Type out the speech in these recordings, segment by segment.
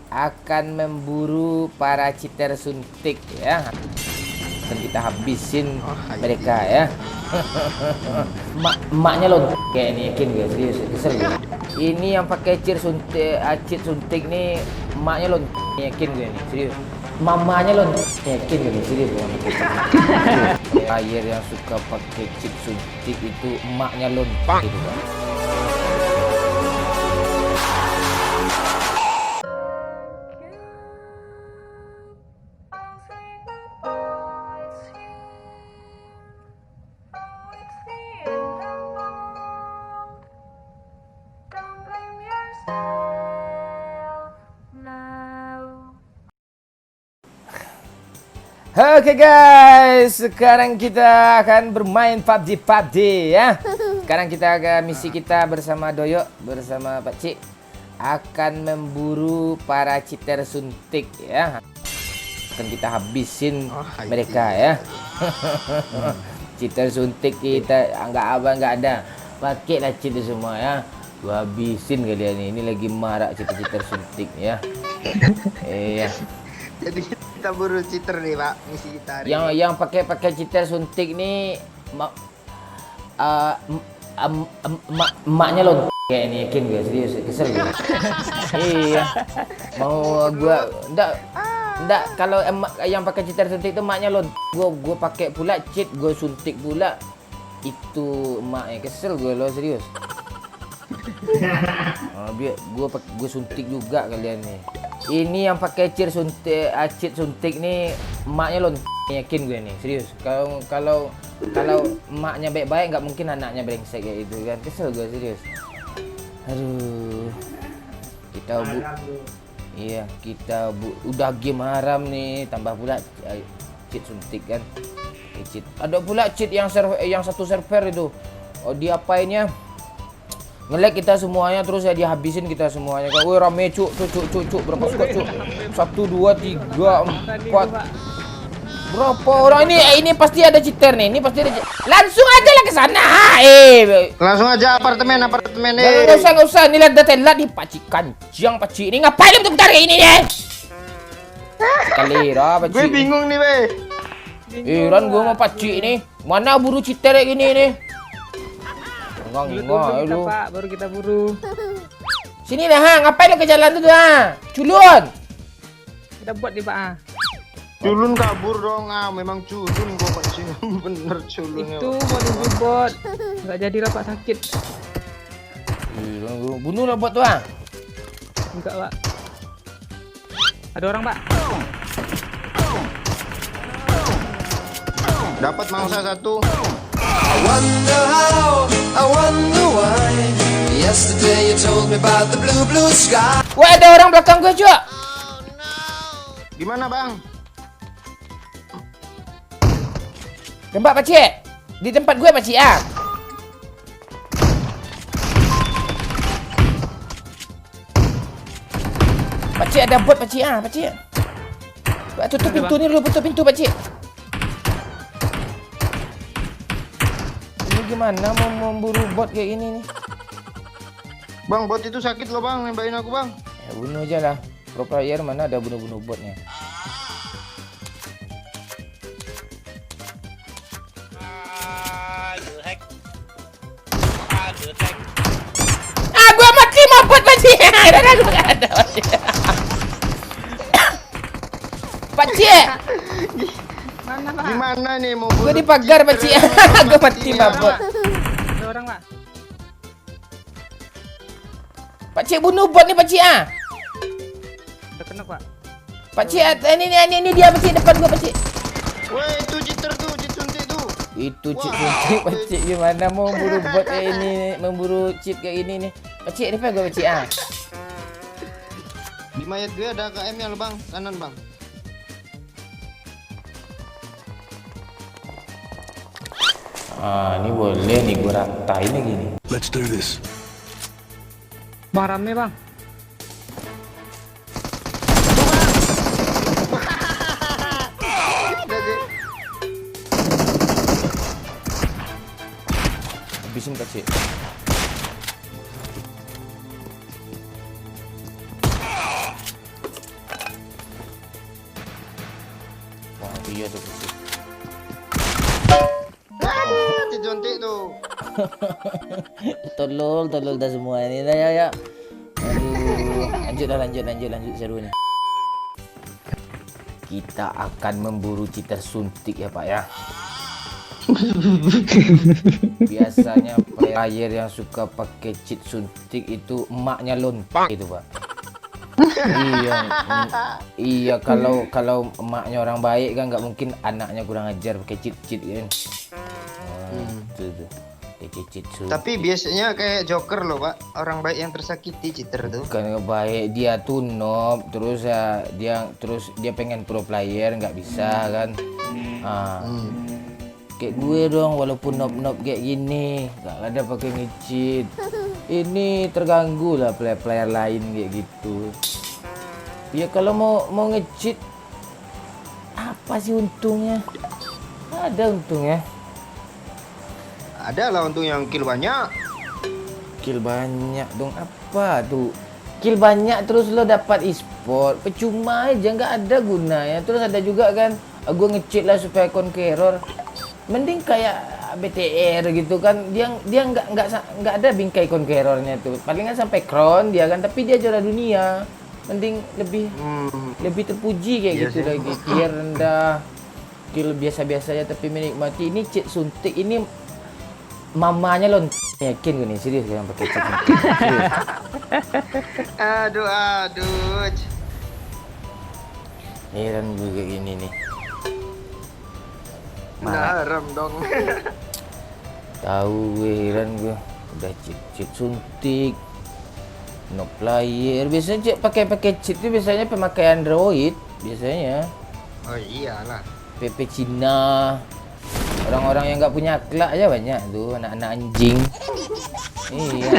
akan memburu para cheater suntik ya. Dan kita habisin mereka ya. Emaknya lontok kayak ini, yakin gue, serius, kesel gue. Ini yang pakai cheat suntik nih, emaknya lontok, yakin gue nih, serius. Mamanya lontok, yakin gue, serius gue. Air yang suka pakai cheat suntik itu emaknya lontok gitu kan. Oke guys, sekarang kita akan bermain PUBG ya. Sekarang kita akan misi kita bersama Doyo, bersama Pak Cik, akan memburu para cheater suntik ya. Akan kita habisin mereka ya. Cheater suntik kita nggak ada, pakailah cheat semua ya. Gua habisin kalian ini lagi marak cheater suntik ya. Iya. Jadi kita buru cheater nih Pak, misi kita hari Yang pakai cheater suntik nih emaknya lontok kayak ini, yakin gue, serius, kesel gue. Iya. Mau gua enggak kalau yang pakai cheater suntik itu emaknya lontok. Gua pakai pula cheat, gua suntik pula. Itu emaknya, kesel gue loh, serius. Biar gua suntik juga kalian nih. Ini yang pakai cheat suntik nih emaknya lontok, yakin gue nih, serius. Kalau emaknya baik-baik nggak mungkin anaknya brengsek kayak gitu kan, kesel gue, serius. Aduh, kita udah game haram nih, tambah pula cheat suntik kan. Cheat. Ada pula cheat yang satu server itu. Oh, diapainnya? Nge-lag kita semuanya, terus ya dihabisin kita semuanya. Woi rame cuk, berapa squad cuk? 1 2 3 4. Berapa orang ini pasti ada cheater nih. Ini pasti ada. Langsung aja lah ke sana. langsung aja apartemen nih. Enggak usah. Ini lihat data di Pacik Kancing Pacik. Ini ngapain lu putar kayak ini nih? Kalira Pacik. Gue bingung nih, weh. Iran gua mau Pacik ini. Mana buru cheater kayak gini nih? Enggak, lu. Pak, baru kita buru. Sini dah, ngapain lu ke jalan tuh dah? Culun. Kita buat di Pak. Culun kabur dong, memang culun gua Pak sini. Bener culunnya. Itu mau dibot. Enggak jadi lah Pak, sakit. Bunuh lah buat tuh. Enggak, Pak. Ada orang, Pak. Dapat mangsa satu. I wonder why. Yesterday you told me about the blue sky. Wah, ada orang belakang gua, Cuk. Gimana, Bang? Tempat Pak Cik. Di tempat gua Pak Cik Pak Cik ada bot Pak Cik Pak Cik. Pak tutup pintu ni dulu, tutup pintu Pak Cik. Ini gimana mau memburu bot kayak gini nih? Bang, bot itu sakit loh, Bang. Nembakin aku, Bang. Ya bunuh aja lah. Pro player mana ada bunuh-bunuh botnya. Gua mati mampet Pak Cik. Gua enggak ada Pak Cik. Pak Cik. Mana, Pak? Gimana nih mau Gua di pagar Pak Cik. Gua mati mampet. Ada orang, Pak. Pak Cik bunuh bot nih Pak Cik Udah kena, Pak. Pak Cik ini dia Pak Cik, depan gua Pak Cik. Woi, itu cheater tuh, cheat suntik tuh. Itu cheat suntik Pak Cik, gimana mau memburu bot kayak ini, memburu cheat kayak ini nih. Pak Cik, depan gua Pak Cik Di mayat gue ada KM-nya loh, Bang. Kanan, Bang. Ini boleh nih gua ratain nih gini. Let's do this. Bang rame, Bang. Habisin Pak Cik. Iya tuh pusing. Dicontek tuh. Tolol dah semua ini dah ya. Aduh, lanjut seru nih. Kita akan memburu cheater suntik ya Pak ya. Biasanya player yang suka pakai cheat suntik itu emaknya lontar itu Pak. Iya kalau emaknya orang baik kan nggak mungkin anaknya kurang ajar pakai cheat kan. Itu. Cheat suntik. Tapi biasanya kayak Joker loh Pak, orang baik yang tersakiti cheater tuh. Bukan baik, dia tuh noob terus dia pengen pro player nggak bisa kan. Kayak gue dong, walaupun noob kayak gini nggak ada pakai nge-cheat, ini terganggu lah player lain kayak gitu. Ya kalau mau nge-cheat apa sih untungnya? Ada untungnya. Ada lah untung yang kill banyak. Kill banyak dong, apa tuh? Kill banyak terus lo dapat e-sport, percuma aja, nggak ada gunanya. Terus ada juga kan, gue nge-cheat lah supaya conqueror. Mending kayak BTR gitu kan, dia nggak ada bingkai conquerornya tuh. Palingan sampai crown dia kan, tapi dia juara dunia. Mending lebih terpuji kayak Iya gitu sih. lagi. Kill rendah, kill biasa-biasa aja tapi menikmati. Ini cheat suntik ini mamanya lo yakin gue nih, serius yang pakai cheat suntik. Serius. Aduh. Heran gue kayak gini nih. Nah, haram dong. Tahu gue, heran gue. Udah cheat suntik. No player. Biasanya pakai cheat itu biasanya pemakai Android biasanya. Oh iyalah. PP Cina. Orang-orang yang nggak punya akhlak aja banyak tuh, anak-anak anjing. Iya.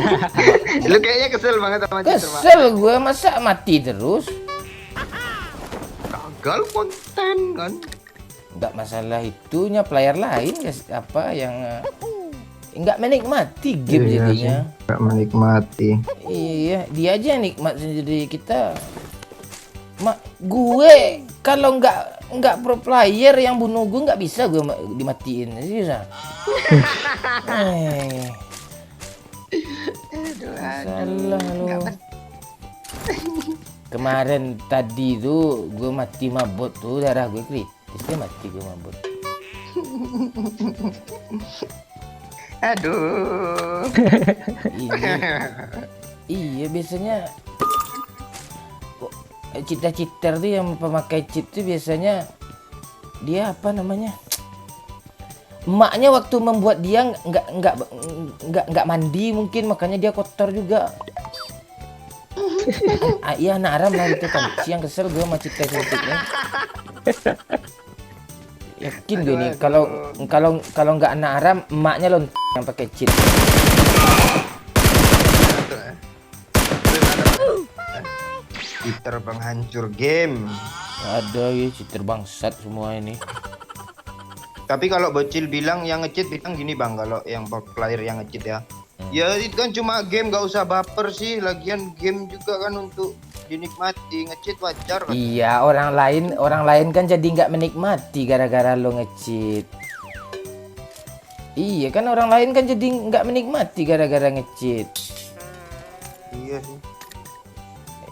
Lu kayaknya kesel banget sama cheater Pak. Kesel gue, masa mati terus? Gagal konten kan. Nggak masalah itunya, player lain guys, apa yang nggak menikmati game jadinya. Nggak menikmati. Iya, dia aja yang nikmat sendiri. Kita gue kalau nggak pro player yang bunuh gue nggak bisa gue dimatiin, serius ah. Salah lo. Kemarin tadi tuh gue mati mabot tuh, darah gue kritis, dia mati gue mabot. Aduh. Iya biasanya cheater tuh yang pemakai cheat tuh biasanya dia apa namanya, emaknya waktu membuat dia nggak mandi mungkin, makanya dia kotor juga. Iya anak Aram lah itu kan, yang kesel gue sama cheater suntiknya. Yakin gue nih kalau nggak anak Aram, emaknya lo yang pakai cheat. Cheater penghancur game. Ada ya cheater bangsat semua ini. Tapi kalau bocil bilang yang nge-cheat bilang gini Bang, kalau yang player yang nge-cheat ya. Ya itu kan cuma game, nggak usah baper sih. Lagian game juga kan untuk dinikmati, nge-cheat wajar kan. Iya, orang lain kan jadi nggak menikmati gara-gara lo nge-cheat. Iya kan, orang lain kan jadi nggak menikmati gara-gara nge-cheat. Iya sih.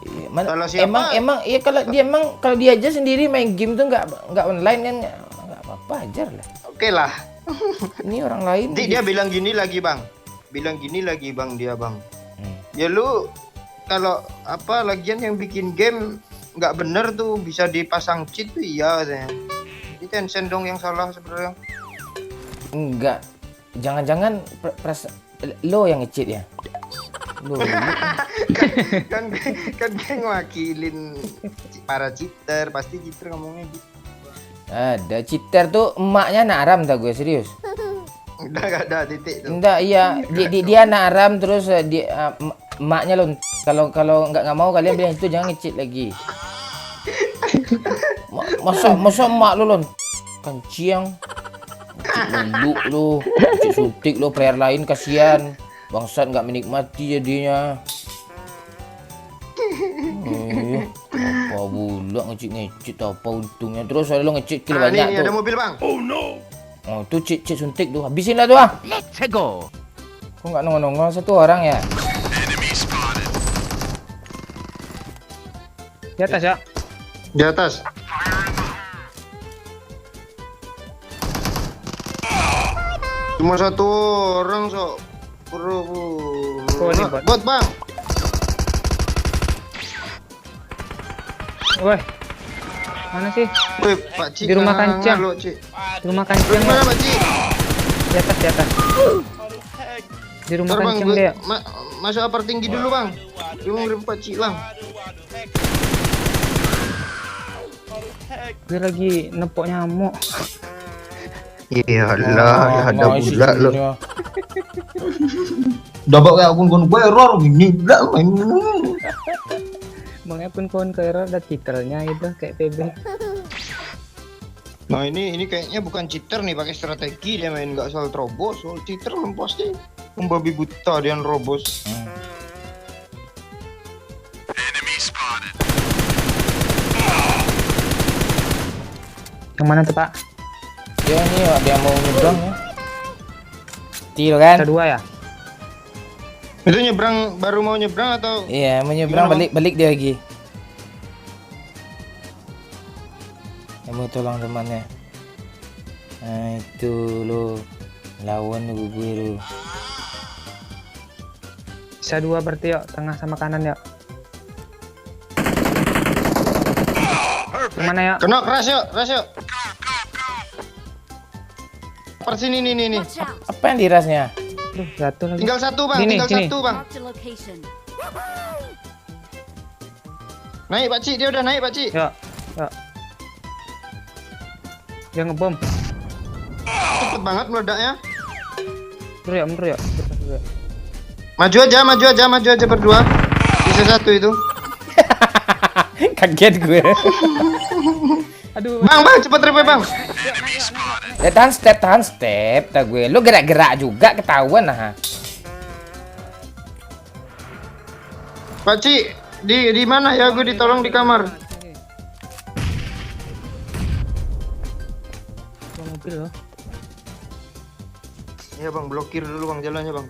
Iya, Salah siapa? emang iya kalau dia aja sendiri main game tuh nggak online kan nggak apa-apa, ajar lah. Oke lah. Ini orang lain. Dia bilang gini lagi Bang. Dia Bang. Ya lu kalau apa lagian yang bikin game nggak bener tuh bisa dipasang cheat tuh, iya katanya. Jadi Tencent dong yang salah sebenarnya. Enggak. Jangan-jangan lo yang nge-cheat ya? Lo. kan geng wakilin para cheater, pasti cheater ngomongnya gitu. Ada cheater tuh emaknya anak Aram, tak gue serius. Udah gak ada titik tuh. Enggak, iya dia anak Aram terus emaknya lo. Kalau nggak mau kalian bilang itu jangan nge-cheat lagi. Masa emak lo kan ciang. Lulu lo, cheat suntik lo, player lain kasihan. Bangsat nggak menikmati jadinya. Apa ya. Oh, bulak ngecit apa untungnya. Terus lo ngecit kill Nah, banyak ini tuh. ada mobil bang. Oh, tuh cit suntik tuh. Habisin lah tuh ah. Let's go. Kok nggak nongol-nongol satu orang ya? Di atas ya. Di atas. Cuma satu orang sok. Oh, ini bot. Bot bang. Woi. Mana sih? Woi, Pak Cik. Di rumah jangan kancang. ngaluk, Cik. Di rumah Di kancing ya. mana Pak Cik? Di atas, di atas. Di rumah Ntar bang, kancing dia. masuk apar tinggi dulu bang. Dia mau ngirim Pak Cik bang. Dia lagi nepok nyamuk. Iya Oh, lah, ada masih budak lo. sebenarnya. Dapat kayak akun gue error gini lah. Bang pun kawan ke error ada titelnya itu kayak PB. Nah ini kayaknya bukan cheater nih, pakai strategi dia main, nggak soal terobos. Soal cheater kan pasti membabi buta dia nerobos. Yang mana tuh Pak? Ya ini ada yang mau nyebrang ya. Tiro kan? Ada dua ya? Itu nyebrang, baru mau nyebrang atau? Iya, mau nyebrang Gimana, balik dia lagi. Yang mau tolong temannya. Nah, itu lo lawan lo gue lo. Bisa dua berarti yuk, tengah sama kanan yuk. Kemana ya? Kena keras yuk, keras yuk. Per sini nih. Watch out. Apa yang dirasnya? Aduh, jatuh lagi. Tinggal satu bang, Sini, tinggal sini. satu bang. Marked a location. Naik Pak Cik, dia udah naik Pak Cik. Yuk, yuk. Dia ngebom. Cepet banget meledaknya. Mundur yuk. Maju aja berdua. Bisa satu itu. Kaget gue. Aduh, Bang, cepet repe bang. Tahan step, tak gue. Lu gerak-gerak juga ketahuan nah. Pak Cik, di mana ya? Gue ditolong di kamar. bawa mobil loh. Iya bang, blokir dulu bang jalannya bang.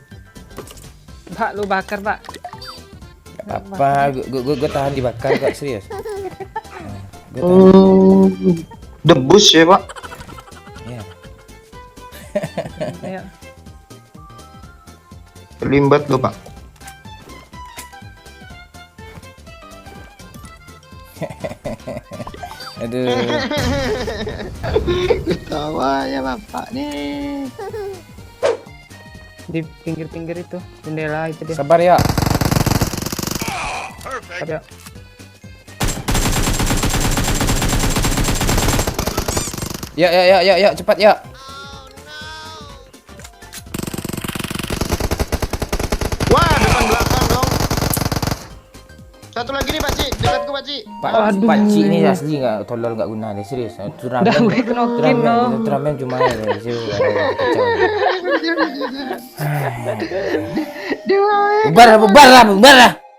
Pak, lu bakar Pak. Apa? Gue tahan dibakar kok serius. Gue tahan. Oh, debus ya pak. Iya. Ayo. Terlimbat lo pak. Aduh. Ketawa ya bapak nih. Di pinggir-pinggir itu, jendela itu dia. Sabar ya. Ada. Ya, cepat ya. Wah, depan belakang dong. Satu lagi nih Pak Cik, dekatku Pak Cik. Pak Cik ini asli nggak tolol nggak guna deh serius. Udah gue kenokin loh. Turnamen cuma ya serius. Kacau. Dewa. Bubar lah.